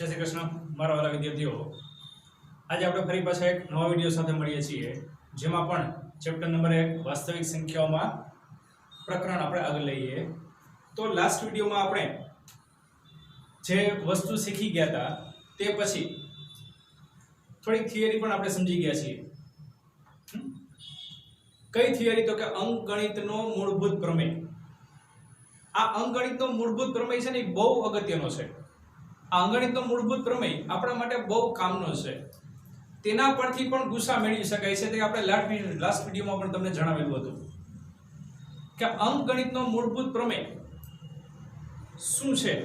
जय श्री कृष्ण मारा वाला विद्यार्थीओ आज આપણે ફરી પાછા એક નવા વિડિયો સાથે મળીએ છીએ જેમાં પણ ચેપ્ટર નંબર 1 વાસ્તવિક સંખ્યાઓમાં પ્રકરણ આપણે આગળ લઈએ તો લાસ્ટ વિડિયોમાં આપણે જે વસ્તુ શીખી ગયા હતા તે પછી થોડી થિયરી પણ આપણે સમજી ગયા છીએ કઈ થિયરી તો કે અંકગણિતનો મૂળભૂત પ્રમેય આ અંકગણિતનો મૂળભૂત પ્રમેય છે ને બહુ અગત્યનો છે આ અંકગણિતનો મૂળભૂત પ્રમેય આપણા માટે બહુ કામનો છે તેના પરથી પણ ગુસા મેળવી શકાય છે તે આપણે લાસ્ટ વિડિયોમાં પણ તમને જણાવેલું હતું કે અંકગણિતનો મૂળભૂત પ્રમેય શું છે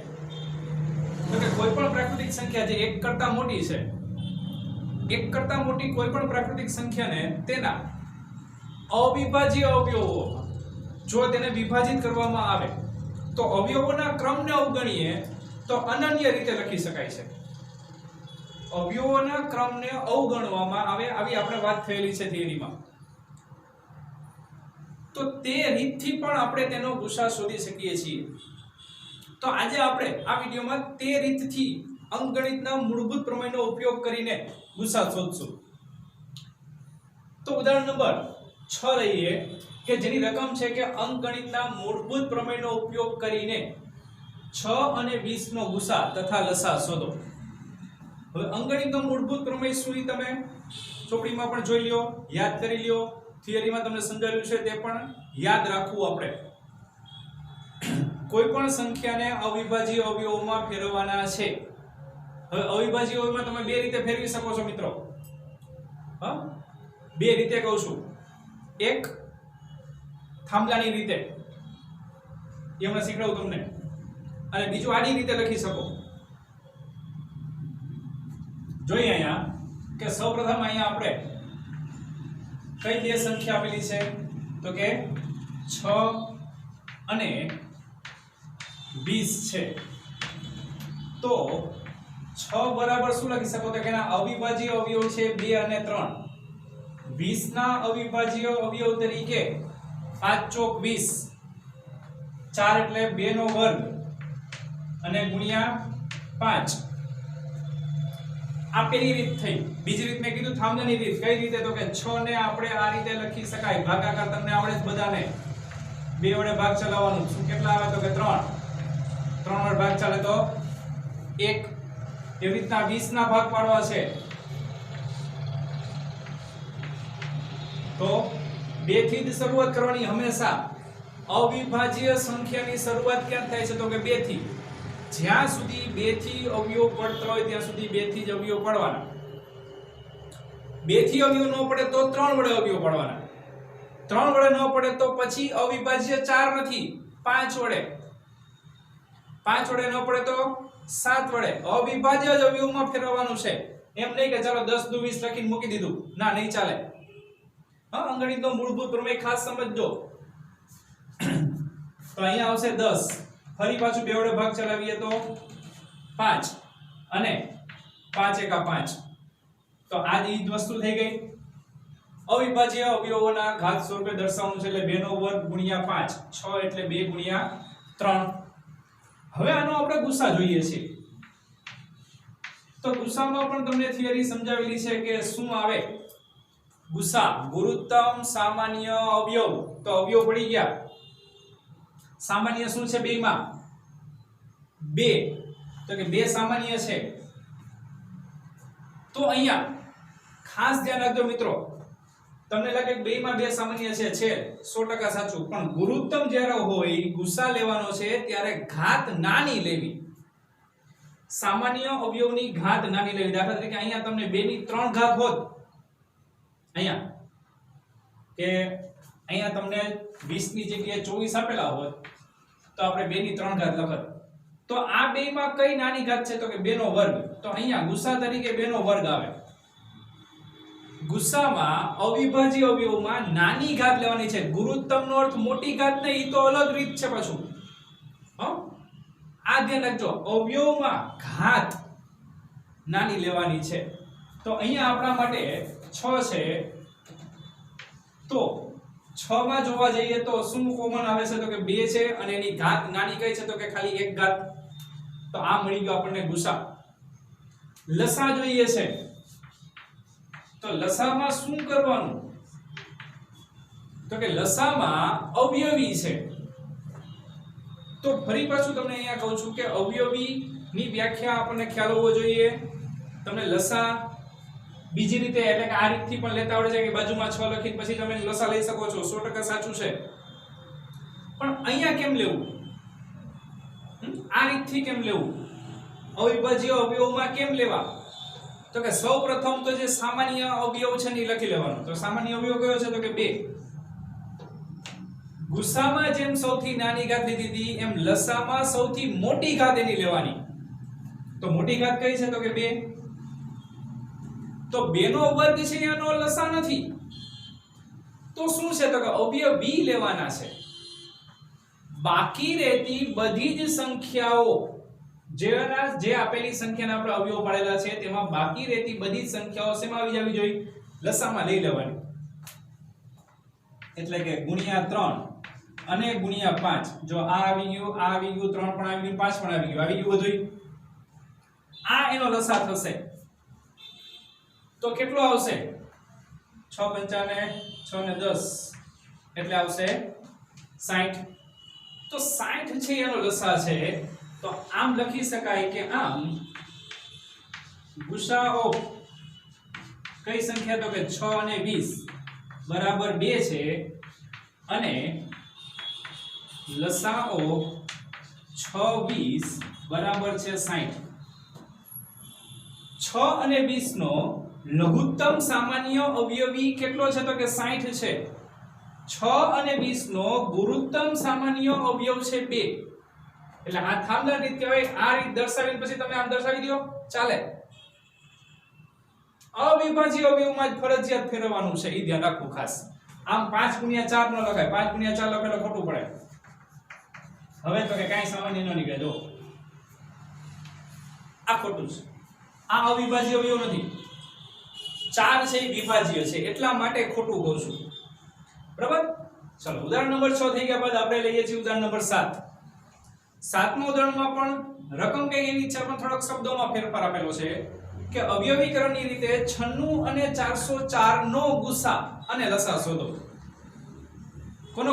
તો કે કોઈ પણ પ્રાકૃતિક સંખ્યા જે એક કરતા મોટી છે એક કરતા મોટી કોઈ પણ પ્રાકૃતિક સંખ્યાને તેના અવિભાજ્ય અવયવોમાં જો તેને વિભાજિત કરવામાં આવે તો અવયવોના ક્રમને અવગણીએ તો અનન્ય રીતે લખી શકાય છે અવયવોના ક્રમને અવગણવામાં આવે આવી આપણે વાત થયેલી છે થિયરીમાં તો તે રીતથી પણ આપણે તેનો ગુસા શોધી શકીએ છીએ તો આજે આપણે આ વિડિયોમાં તે રીતથી અંકગણિતના મૂળભૂત પ્રમેયનો ઉપયોગ કરીને ગુસા શોધશું તો ઉદાહરણ નંબર 6 લઈએ કે જેની રકમ છે કે અંકગણિતના મૂળભૂત પ્રમેયનો ઉપયોગ કરીને 6 અને 20 નો ગુસા તથા લસા શોધો હવે અંકગણિતનો મૂળભૂત પ્રમેય શું તમે ચોપડીમાં પણ જોઈ લ્યો યાદ કરી લ્યો થિયરીમાં તમને સમજાવ્યું છે તે પણ યાદ રાખવું આપણે કોઈ પણ સંખ્યાને અવિભાજ્ય અવયવોમાં ફેરવવાના છે હવે અવિભાજ્ય અવયવમાં તમે બે રીતે ફેરવી શકો છો મિત્રો બે રીતે કહું છું એક થાંભલાની રીતે એ હમણાં શીખડાવું તમને અને બીજું આડી રીતે લખી શકો જોઈએ અહીંયા કે સૌપ્રથમ અહીંયા આપણે કઈ બે સંખ્યા આપેલી છે તો કે 6 અને 20 છે તો 6 બરાબર શું લખી શકો તો કે એના અવિભાજ્ય અવયવ છે 2 અને 3 20 ના અવિભાજ્ય અવયવ તરીકે 5 ચોક 20 4 એટલે 2 નો વર્ગ અને ગુણ્યા 5 આ પેલી રીત થઈ બીજી રીત મેં કીધું થાંભલાની રીત કઈ રીતે તો કે 6 ને આપણે આ રીતે લખી શકાય ભાગાકાર તમને આવડે જ બધાને 2 વડે ભાગ ચલાવવાનું શું કેટલા આવે તો કે 3 વડે ભાગ ચાલે તો 1 એવી રીતના 20 ના ભાગ પાડવા છે તો 2 થી જ શરૂઆત કરવાની હંમેશા અવિભાજ્ય સંખ્યાની શરૂઆત ક્યાં થાય છે તો કે 2 થી જ્યાં સુધી 2 થી અવયવ પડતા હોય ત્યાં સુધી 2 થી જ અવયવ પડવાના 2 થી અવયવ ન પડે તો 3 વડે અવયવ પડવાના 3 વડે ન પડે તો પછી અવિભાજ્ય 4 નથી 5 વડે 5 વડે ન પડે તો 7 વડે અવિભાજ્ય જ અવયવમાં ફેરવવાનું છે એમ નહીં કે ચાલો 10 દુ 20 લખીને મૂકી દીધું ના નહીં ચાલે અંકગણિતનો મૂળભૂત પ્રમેય ખાસ સમજજો તો અહીંયા આવશે 10 ફરી પાછું 2 વડે ભાગ ચલાવીએ તો 5 અને 5 એકા 5 તો આ જ વસ્તુ થઈ ગઈ અવિભાજ્ય અવયવોના ઘાત સ્વરૂપે દર્શાવવાનું છે એટલે 2 નો વર્ગ ગુણ્યા 5 6 એટલે 2 ગુણ્યા 3 હવે આનો આપણે ગુસા જોઈએ છે તો ગુસામાં પણ તમને થિયરી સમજાવેલી છે કે શું આવે ગુસા ગુરુત્તમ સામાન્ય અવયવ તો અવયવ પડી ગયા સામાન્ય શું છે બેમાં 2 તો કે 2 સામાન્ય છે તો અહીંયા ખાસ ધ્યાન રાખજો મિત્રો તમને લાગે કે બેમાં 2 સામાન્ય છે 100% સાચું પણ ગુરુત્તમ જ્યારે હોય ગુસા લેવાનો છે ત્યારે ઘાત નાની લેવી સામાન્ય અવયવની ઘાત નાની લેવી દાખલા તરીકે અહીંયા તમને 2 ની 3 ઘાત હોત અહીંયા કે અહીંયા તમને 20 ની જગ્યાએ 24 આપેલા હોત તો આપણે 2 ની 3 ઘાત લખત તો આ બેમાં કઈ નાની ઘાત છે તો કે 2 નો વર્ગ તો અહીંયા ગુસા તરીકે 2 નો વર્ગ આવે ગુસામાં અવિભાજ્ય અવયવમાં નાની ઘાત લેવાની છે ગુરુત્તમનો અર્થ મોટી ઘાત નહીં ઈ તો અલગ રીત છે પાછું આ ધ્યાન રાખજો અવયવમાં ઘાત નાની લેવાની છે તો અહીંયા આપણા માટે 6 છે તો 6 માં જોવા જઈએ તો શું કોમન આવે છે તો કે 2 છે અને એની ઘાત નાની કઈ છે તો કે ખાલી 1 ઘાત તો આ મળી ગયો આપણને ગુસા લસા જોઈએ છે, તો લસામાં શું કરવાનું? તો કે લસામાં અવયવી છે. તો ફરી પાછું તમને અહીંયા કહું છું કે અવયવી ની વ્યાખ્યા આપણને ખ્યાલ હોવો જોઈએ. તમને લસા બીજી રીતે એટલે કે આ રીતથી પણ લેતા આવડે છે કે બાજુમાં 6 લખીને પછી તમે લસા લઈ શકો છો. 100% સાચું છે. પણ અહીંયા કેમ લેવું? આ રીતથી કેમ લેવું? અવિભાજ્ય અવયવમાં કેમ લેવા? તો કે સૌપ્રથમ તો જે સામાન્ય અવયવ છે ને એ લખી લેવાનો. તો સામાન્ય અવયવ કયો છે? તો કે 2. ગુસામાં જેમ સૌથી નાની ઘાત લીધી હતી એમ લસામાં સૌથી મોટી ઘાત એની લેવાની. તો મોટી ઘાત કઈ છે? તો કે 2. તો 2 નો વર્ગ છે એનો લસા નથી. તો શું છે? તો કે અવયવી લેવાના છે. બાકી રહેતી બધી જ સંખ્યાઓ જે આપેલી સંખ્યાના આપણે અવયવ પાડેલા છે તેમાં બાકી રહેતી બધી જ સંખ્યાઓ શેમાં આવી જવી જોઈએ? લસામાં લઈ લેવાની. એટલે કે ગુણ્યા 3 અને ગુણ્યા 5. જો આ આવી ગયું, આ આવી ગયું, 3 પણ આવી ગયું, 5 પણ આવી ગયું, બધું. આ એનો લસા થશે. તો કેટલો આવશે? 6 પંચાને 6 ને 10 એટલે આવશે 60. તો 60 છે એનો લસા છે. તો આમ લખી શકાય કે આમ ગુસાઓ કઈ સંખ્યા? તો કે 6 અને 20 બરાબર 2 છે અને લસાઓ 6 20 બરાબર છે 60. 6 અને 20 નો લઘુત્તમ સામાન્ય અવયવી કેટલો છે? તો કે 60 છે. 6 અને 20 નો ગુરુત્તમ સામાન્ય અવયવ છે 2. એટલે આ થાંભલા રીત કહેવાય. આ રીત દર્શાવીને પછી તમે આમ દર્શાવી દો, ચાલે. અવિભાજ્ય અવયવમાં જ ફરજિયાત ફેરવવાનું છે, એ ધ્યાન રાખવું ખાસ. આમ 5 × 4 ન લખાય. 5 × 4 લખેલો ખોટું પડે. હવે તો કે કાઈ સામાન્ય ન નીકળે. જો આ ખોટું છે. આ અવિભાજ્ય અવયવ નથી. 4 છે એ વિભાજ્ય છે, એટલા માટે ખોટું કહું છું. બરાબર? ચલો ઉદાહરણ નંબર 6 થઈ ગયા બાદ આપણે લઈએ છીએ ઉદાહરણ નંબર 7. 7મા ઉદાહરણમાં પણ રકમ કઈ એવી છે પણ થોડોક શબ્દોમાં ફેરફાર આપેલો છે કે અવયવીકરણની રીતે 96 અને 404 નો ગુસા અને લસા શોધો. કોનો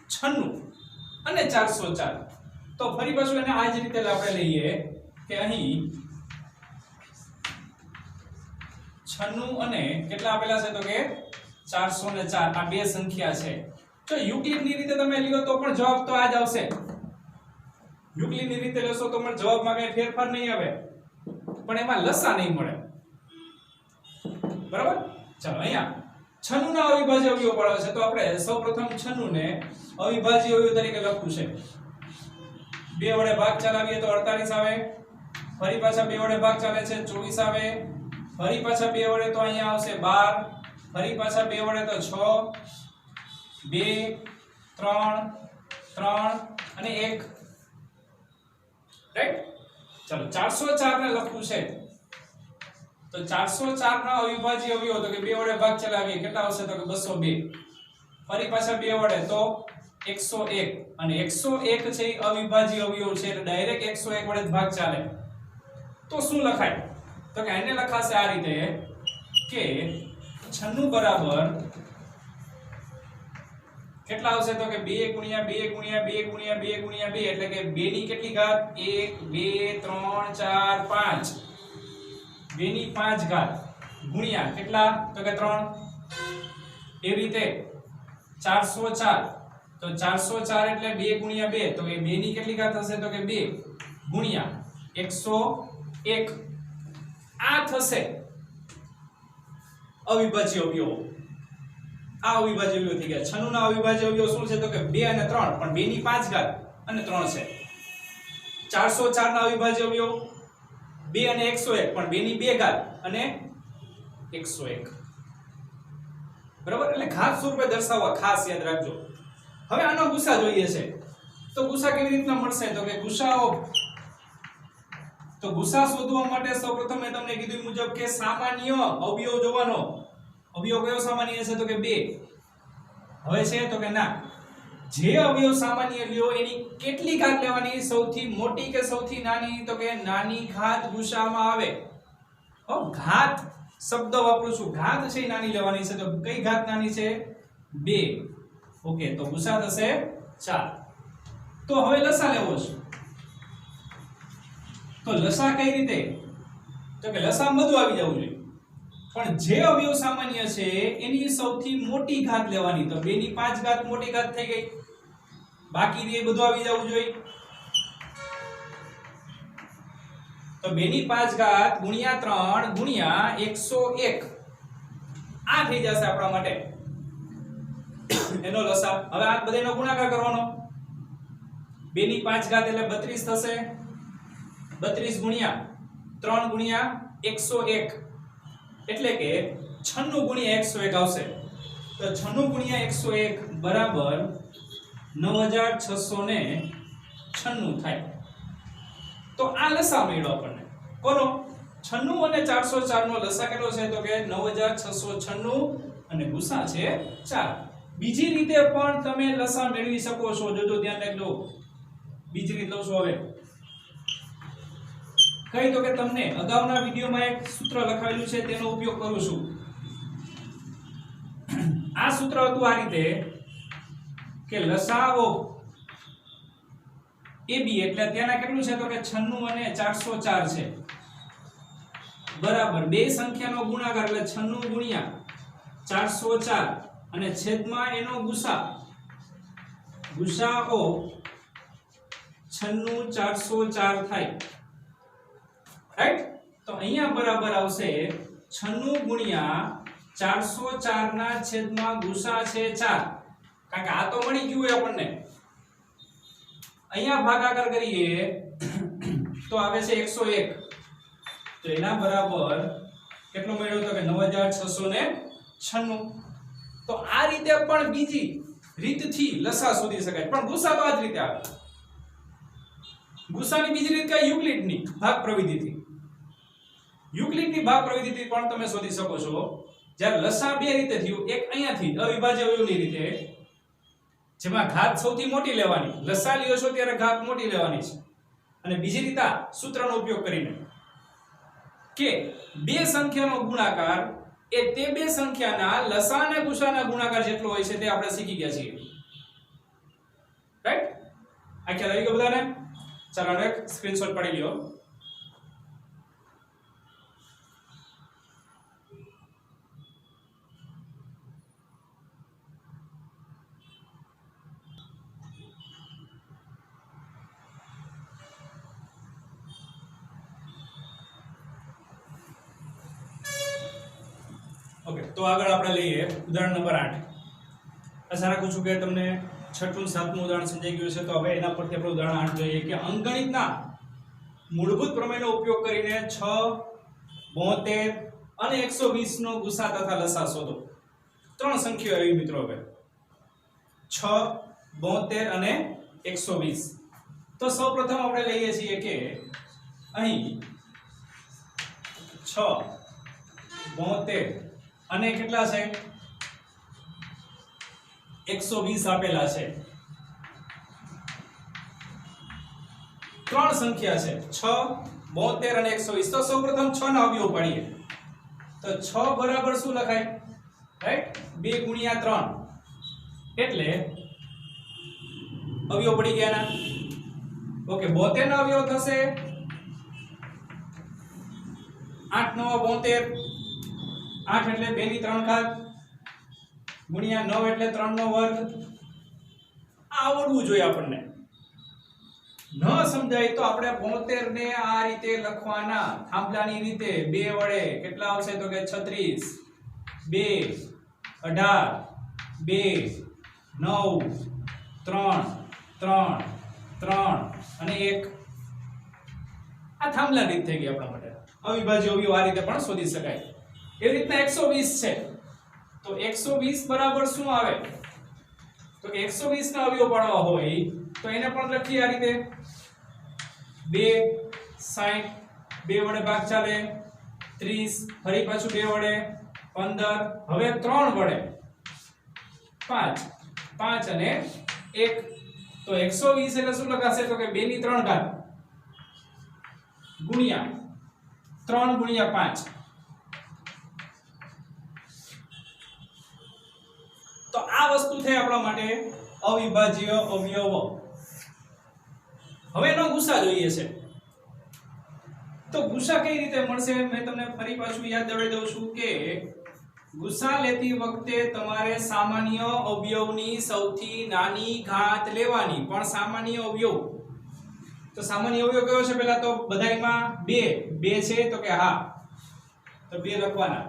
96 અને 404. તો ફરી પાછું એને આ જ રીતે આપણે લઈએ કે અહીં 96 અને કેટલા આપેલા છે? તો કે 404. આ બે સંખ્યા છે. જો યુક્લિડની રીતે તમે લ્યો તો પણ જવાબ તો આ જ આવશે. યુક્લિડની રીતે લેશો તો પણ જવાબમાં કઈ ફેરફાર નહીં આવે, પણ એમાં લસા નહીં મળે. બરાબર? ચાલો અહીંયા 96 ના અવિભાજ્ય અવયવ પાડે છે. તો આપણે સૌપ્રથમ 96 ને અવિભાજ્ય અવયવ તરીકે લખવું છે. 2 વડે ભાગ ચલાવીએ તો 48 આવે. ફરી પાછા 2 વડે ભાગ ચાલે છે 24 આવે. ફરી પાછા 2 વડે તો અહીંયા આવશે 12. ફરી પાછા 2 વડે તો 6, 2, 3, 3 અને 1. રાઈટ? ચલો 404 ને લખવું છે. તો 404 ના અવિભાજ્ય અવયવ તો કે 2 વડે ભાગ ચલાવીએ કેટલા આવશે? તો કે 202. ફરી પાછા 2 વડે તો 101. અને 101 છે એ અવિભાજ્ય અવયવ છે એટલે ડાયરેક્ટ 101 વડે જ ભાગ ચાલે. તો શું લખાય? તો કે આને લખાશે આ રીતે કે 96 બરાબર કેટલા આવશે? તો કે 2 × 2 × 2 × 2 × 2 એટલે કે 2 ની કેટલી ઘાત? 1 2 3 4 5. 2 ની 5 ઘાત ગુણ્યા કેટલા? તો કે 3. એવી રીતે 404. તો 404 એટલે 2 × 2 તો કે 2 ની કેટલી ઘાત થશે? તો કે 2 ગુણ્યા 101. આ થશે અવિભાજ્ય અવયવ. આ અવિભાજ્ય અવયવ થઈ ગયા. 96 ના અવિભાજ્ય અવયવ શું છે? તો કે 2 અને 3, પણ 2 ની 5 ઘાત અને 3 છે. 404 ના અવિભાજ્ય અવયવ 2 અને 101, પણ 2 ની 2 ઘાત અને 101. બરાબર? એટલે ઘાત સ્વરૂપે દર્શાવવા ખાસ યાદ રાખજો. હવે આનો ગુસા જોઈએ છે. તો ગુસા કેવી રીતના મળશે? તો કે ગુસા શોધવા માટે સૌપ્રથમ મેં તમને કીધું મુજબ કે સામાન્ય અવયવ જોવાનો. અવયવ કયો સામાન્ય છે? તો કે 2. હવે છે તો કે ના, જે અવયવ સામાન્ય લ્યો એની કેટલી ઘાત લેવાની? સૌથી મોટી કે સૌથી નાની? તો કે નાની ઘાત ગુસામાં આવે. ઘાત શબ્દ વાપરું છું, ઘાત છે એ નાની લેવાની છે, તો કઈ ઘાત નાની છે 2. ઓકે, તો ગુસા થશે 4. તો હવે લસા લેવો છે, તો લસા કઈ રીતે, તો કે લસા બધું આવી જવું જોઈએ, પણ જે અવયવ સામાન્ય છે એની સૌથી મોટી ઘાત લેવાની. તો 2 ની 5 ઘાત મોટી ઘાત થઈ ગઈ, બાકી એ બધું આવી જવું જોઈએ. તો 2 ની 5 ઘાત ગુણ્યા 3 ગુણ્યા 101 આ થઈ જશે આપણા માટે એનો લસા. હવે આ બધાનો ગુણાકાર કરવાનો. 2 ની 5 ઘાત એટલે 32 થશે. 32 ગુણ્યા 3 ગુણ્યા 101 એટલે કે 96 ગુણ્યા 101 આવશે. તો 96 ગુણ્યા 101 બરાબર 9696 થાય. તો આ લસા મળ્યો આપણને કોનો, 96 અને 404 નો લસા કેટલો છે, તો કે 9696 અને ગુસા છે 4. બીજી રીતે પણ તમે લસા મેળવી શકો છો, જોજો ધ્યાન રાખજો. બીજી રીત લઉં છું હવે કઈ, તો કે તમને અગાઉના વિડિયોમાં એક સૂત્ર લખાવેલું છે તેનો ઉપયોગ કરું છું. આ સૂત્ર હતું આ રીતે કે લસાઅ AB એટલે ત્યાંના કેટલું છે, તો કે 96 અને 404 છે બરાબર બે સંખ્યાનો ગુણાકાર એટલે 96 ગુણ્યા 404 અને છેદમાં એનો ગુસાઅ 96404 થાય. રાઈટ? તો અહીંયા બરાબર આવશે 96 ગુણ્યા 404 ના છેદમાં ગુસા છે 4, કારણ કે આ તો મળી ગયું હોય આપણને. અહીંયા ભાગાકાર કરીએ તો આવે છે 101, તો એના બરાબર કેટલો મળ્યો, તો કે 9696. તો આ રીતે પણ બીજી રીતથી લસા શોધી શકાય, પણ ગુસા તો આ જ રીતે આવે. ગુસાની બીજી રીત કઈ, યુક્લિડની ભાગ પ્રવિધિથી. યુક્લિડની ભાગ પ્રવિધિથી પણ તમે શોધી શકો છો. જ્યારે લસા બે રીતે થયું, એક અહીંયાથી અવિભાજ્ય અવયવની રીતે, જેમાં ઘાત સૌથી મોટી લેવાની, લસા લ્યો છો ત્યારે ઘાત મોટી લેવાની છે, અને બીજી રીતે સૂત્રનો ઉપયોગ કરીને કે બે સંખ્યાનો ગુણાકાર એ તે બે સંખ્યાના લસા અને ગુસાના ગુણાકાર જેટલો હોય છે તે આપણે શીખી ગયા છીએ. રાઈટ? આ ખ્યાલ આવી ગયો બધાને? ચાલો એક સ્ક્રીનશોટ પાડી લ્યો. ઓકે, તો આગળ આપણે લઈએ ઉદાહરણ નંબર 8. આશા રાખું છું કે તમને 6ઠું 7મું ઉદાહરણ સમજાઈ ગયું છે. તો હવે એના પરથી આપણે ઉદાહરણ 8 જોઈએ કે અંકગણિતના મૂળભૂત પ્રમેયનો ઉપયોગ કરીને 6, 72 અને 120 નો ગુસા તથા લસા શોધો. ત્રણ સંખ્યાઓ આવી મિત્રો. હવે 6, 72 અને 120. તો સૌપ્રથમ આપણે લઈએ છીએ કે અહીં 6, 72 અને કેટલા છે 120 આપેલા છે. ત્રણ સંખ્યા છે 6, 72 અને 120. તો સૌપ્રથમ 6 ના અવયવ પાડીએ. તો 6 બરાબર શું લખાય? રાઈટ? 2 ગુણ્યા 3 એટલે અવયવ પડી ગયા ના. ઓકે, 72 નો અવયવ થશે 8 9 72. 8 એટલે 2 ની 3 ઘાત ગુણ્યા 9 એટલે 3 નો વર્ગ. આવડવું જોઈએ આપણને. ન સમજાય તો આપણે 72 ને આ રીતે લખવાના, થાંભલાની રીતે. 2 વડે કેટલા આવશે? તો કે 36, 2 18, 2 9 3 3 3 અને 1. આ થાંભલા રીત થઈ ગઈ આપણા માટે. અવિભાજ્ય અવયવ આ રીતે પણ શોધી શકાય. એ રીતના 120 છે. તો 120 બરાબર શું આવે? તો કે 120 ના અવયવ પાડવા હોય તો એને પણ લખીએ આ રીતે. 2 60, 2 વડે ભાગ ચાલે 30, ફરી પાછું 2 વડે 15, હવે 3 વડે 5, 5 અને 1. તો 120 એટલે શું લખાશે? તો કે 2 ની 3 ઘાત ગુણ્યા 3 ગુણ્યા 5. તો આ વસ્તુ થઈ આપણા માટે અવિભાજ્ય અવયવ. હવે એનો ગુસા જોઈએ છે. તો ગુસા કઈ રીતે મળશે? મેં તમને ફરી પાછું યાદ દેવડાવી દઉં છું કે ગુસા લેતી વખતે તમારે સામાન્ય અવયવની સૌથી નાની ઘાત લેવાની. પણ સામાન્ય અવયવ, તો સામાન્ય અવયવ કયો છે? પહેલા તો બધાયમાં 2 છે તો કે હા, તો 2 લખવાના.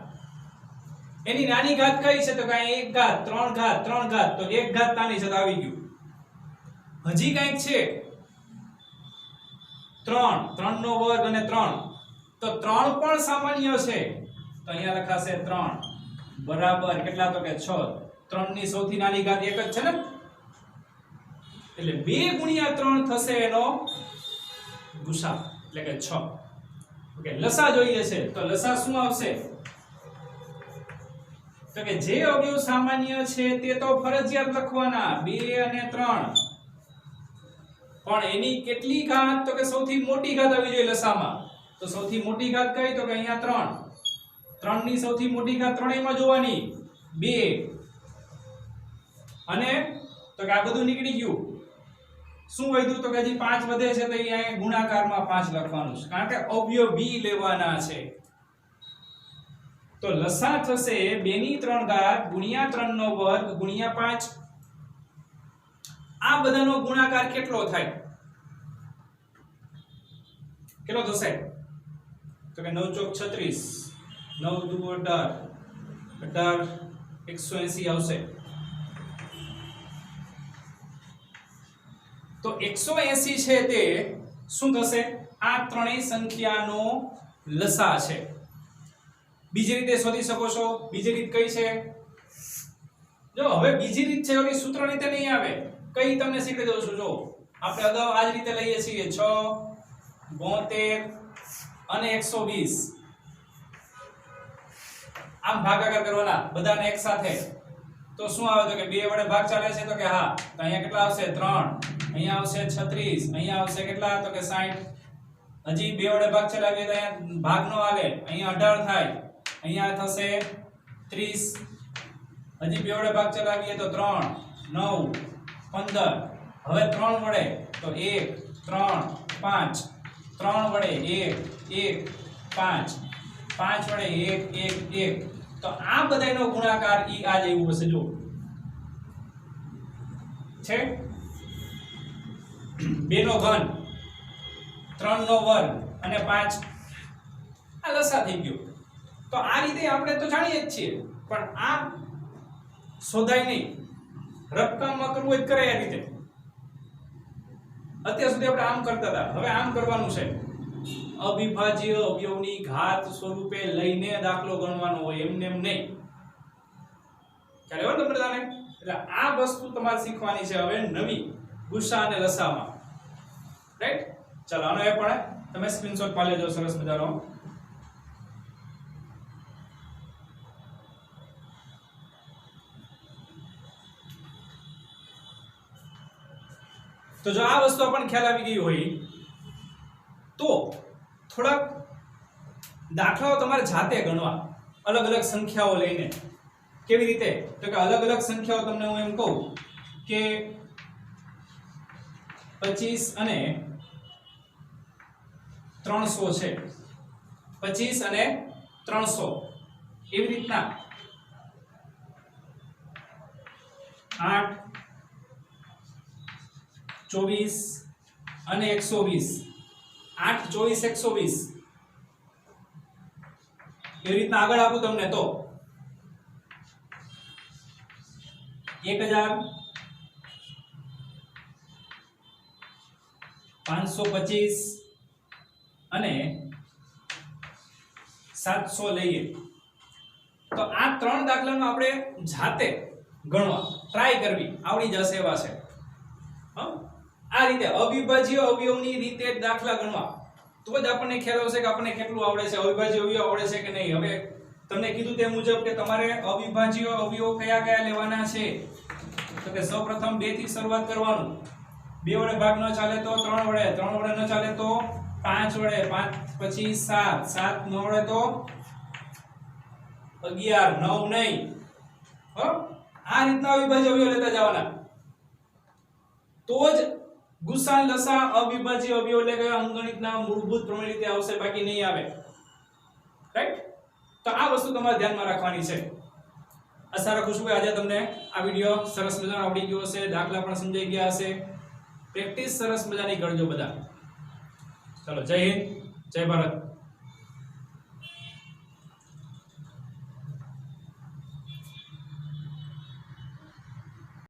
એની નાની ઘાત કઈ છે? તો કે 1 ઘાત, 3 ઘાત, 3 ઘાત. તો 1 ઘાત નાની છે તો આવી ગયું. હજી કઈક છે 3 નો વર્ગ અને 3, તો 3 પણ સામાન્ય છે. તો અહીંયા લખાશે 3 બરાબર કેટલા? તો કે 6. 3 ની સૌથી નાની ઘાત 1 જ છે ને, એટલે 2 ગુણ્યા 3 થશે એનો ગુસા, એટલે કે 6. ઓકે, લસા જોઈએ છે. તો લસા શું આવશે? તો કે જે અવયવ સામાન્ય છે તે તો ફરજિયાત લખવાના, 2 અને 3. પણ એની કેટલી ઘાત? તો કે સૌથી મોટી ઘાત આવી જોઈએ લસામાં. તો સૌથી મોટી ઘાત કઈ? તો કે અહીંયા 3. 3 ની સૌથી મોટી ઘાત ત્રણેયમાં જોવાની, 2. અને તો કે આ બધું નીકળી ગયું. શું વધ્યું? તો કે હજી 5 વધે છે, તો અહીંયા ગુણાકારમાં 5 લખવાનું છે, કારણ કે અવયવ બી લેવાના છે. તો લસા થશે 2 ની 3 ઘાત ગુણ્યા 3 નો વર્ગ ગુણ્યા 5. આ બધાનો ગુણાકાર કેટલો થાય? કેટલો થશે? તો કે 9 ચોક 36, 9 દુ 18, 180 આવશે. તો 180 છે તે શું થશે? આ ત્રણેય સંખ્યાનો લસા છે. બીજી રીતે શોધી શકો છો. બીજી રીત કઈ છે? જો હવે બીજી રીત છે, ઓલી સૂત્ર રીતે નહીં આવે. કઈ તમને શીખવી દઉં છું. જો આપણે અગાઉ આ જ રીતે લઈએ છીએ 6, 72 અને 120. આમ ભાગાકાર કરવાના બધાને એક સાથે. તો શું આવે? તો કે 2 વડે ભાગ ચાલે છે તો કે હા. તો અહીંયા કેટલા આવશે? 3. અહીંયા આવશે 36. અહીંયા આવશે કેટલા? તો કે 60. હજી 2 વડે ભાગ ચલાવીએ તો અહીંયા ભાગ નો હાલે, અહીંયા 18 થાય. અહીંયા થશે 30. હજી 2 વડે ભાગ ચલાવીએ તો 3, 9, 15. હવે 3 વડે તો 1, 3, 5. 3 વડે 1, 1, 5. 5 વડે 1, 1, 1. તો આ બધાયનો ગુણાકાર ઈ આ જેવું હશે. જો છે 2 નો ઘન, 3 નો વર્ગ અને 5. આ લસા થઈ ગયો. તો આ રીતે આપણે તો જાણીએ જ છીએ, પણ આ શોધાય નહીં. રકમમાં કરવું હોય કરે આ રીતે. અત્યાર સુધી આપણે આમ કરતા હતા, હવે આમ કરવાનું છે. અવિભાજ્ય અવયવની ઘાત સ્વરૂપે લઈને દાખલો ગણવાનો હોય, એમને એમ નહીં. ખ્યાલ આવ્યો તમને બધાને? એટલે આ વસ્તુ તમારે શીખવાની છે હવે નવી ગુસા અને લસામાં. રાઈટ? ચાલો આનો એ પણ તમે સ્ક્રીનશોટ પાડી લેજો સરસ મજાનો. તો જો આ વસ્તુ આપણને ખ્યાલ આવી ગઈ હોય તો થોડાક દાખલાઓ તમારે જાતે ગણવા, અલગ અલગ સંખ્યાઓ લઈને. કેવી રીતે? તો કે અલગ અલગ સંખ્યાઓ તમને હું એમ કહું કે 25 અને 300 છે. 25 અને 300 એવી રીતના 8, 24 અને 120. 8, 24, 120 એવી રીતના આગળ આપું તમને તો 1000, 525 અને 700 લઈએ. તો આ 3 દાખલાનો આપણે જાતે ગણવા ટ્રાય કરવી, આવડી જશે એવા છે. આ રીતે અવિભાજ્ય અવયવની રીતે દાખલા ગણવા, તો જ આપણને ખ્યાલ આવશે કે આપણને કેટલું આવડે છે, અવિભાજ્ય અવયવ આવડે છે કે નહીં. હવે તમને કીધું તે મુજબ કે તમારે અવિભાજ્ય અવયવ કયા કયા લેવાના છે. તો કે સૌપ્રથમ 2 થી શરૂઆત કરવાનું. 2 વડે ભાગ ન ચાલે તો 3 વડે, 3 વડે ન ચાલે તો 5 વડે 5 પછી 7 7 ન વડે તો 11 9 નહીં હો આ રીતના અવિભાજ્ય અવયવ લેતા જવાના તો જ ગુસા લસા અવિભાજ્ય અવયવ એટલે કે અંકગણિતના મૂળભૂત પ્રમેય રીતે આવશે બાકી નહીં આવે રાઈટ તો આ વસ્તુ તમારે ધ્યાનમાં રાખવાની છે આશા રાખું છું કે આજે તમને આ વિડિયો સરસ મજાનો આવડી ગયો હશે દાખલા પણ સમજાઈ ગયા હશે પ્રેક્ટિસ સરસ મજાની કરજો બધા ચલો જય હિન્દ જય ભારત